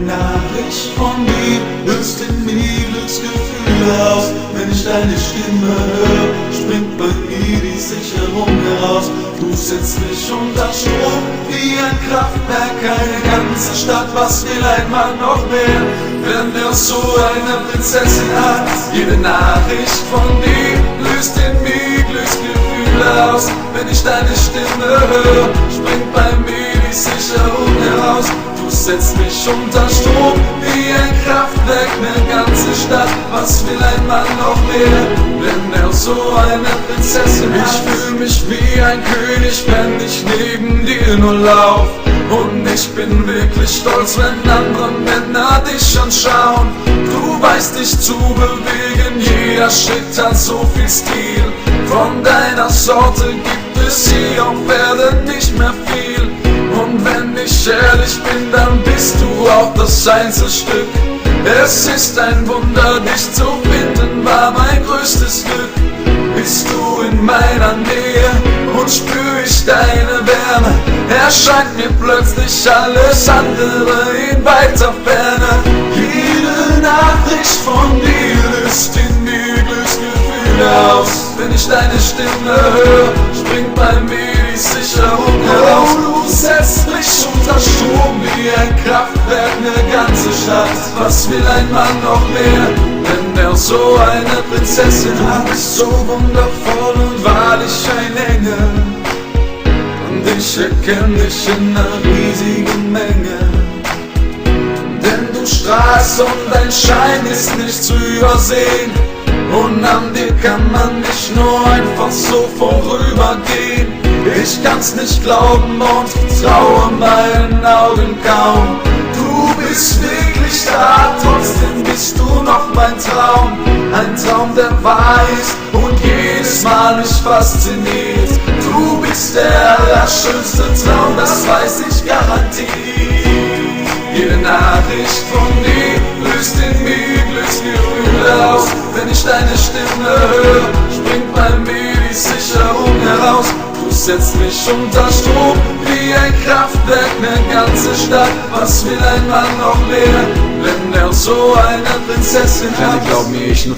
Nachricht von dir löst in mir Glücksgefühle aus. Wenn ich deine Stimme höre, springt bei mir die Sicherung heraus. Du setzt mich unter Strom wie ein Kraftwerk, eine ganze Stadt. Was will ein Mann noch mehr, wenn er so eine Prinzessin hat? Jede Nachricht von dir löst in mir Glücksgefühle aus. Wenn ich deine Stimme höre, springt bei mir die Sicherung heraus. Du setzt mich unter Strom wie ein Kraftwerk, eine ganze Stadt. Was will ein Mann noch mehr, wenn er so eine Prinzessin hat? Ich fühl mich wie ein König, wenn ich neben dir nur lauf. Und ich bin wirklich stolz, wenn andere Männer dich anschauen. Du weißt dich zu bewegen, jeder Schritt hat so viel Stil. Von deiner Sorte gibt es hier auf Erden nicht mehr viel. Und wenn ich ehrlich bin, dann bist du auch das Einzelstück. Es ist ein Wunder, dich zu finden, war mein größtes Glück. Bist du in meiner Nähe und spür ich deine Wärme, erscheint mir plötzlich alles andere in weiter Ferne. Jede Nachricht von dir löst in mir Glücksgefühle aus. Wenn ich deine Stimme höre, springt bei mir die Sicherung heraus. Du setzt mich unter Strom wie ein Kraftwerk, eine ganze Stadt. Was will ein Mann noch mehr, wenn er so eine Prinzessin hat? Du bist so wundervoll und wahrlich ein Engel, und ich erkenne dich in einer riesigen Menge. Denn du strahlst und dein Schein ist nicht zu übersehen, und an dir kann man nicht nur einfach so vorübergehen. Ich kann's nicht glauben und traue meinen Augen kaum. Du bist wirklich da, trotzdem bist du noch mein Traum. Ein Traum, der wahr ist und jedes Mal mich fasziniert. Du bist der allerschönste Traum, das weiß ich garantiert. Jede Nachricht von dir löst in mir Glücksgefühle aus. Wenn ich deine Stimme höre, springt bei mir die Sicherung heraus. Du setzt mich unter Strom wie ein Kraftwerk, eine ganze Stadt. Was will ein Mann noch mehr, wenn er so eine Prinzessin hat? Glaub mir, ich nutze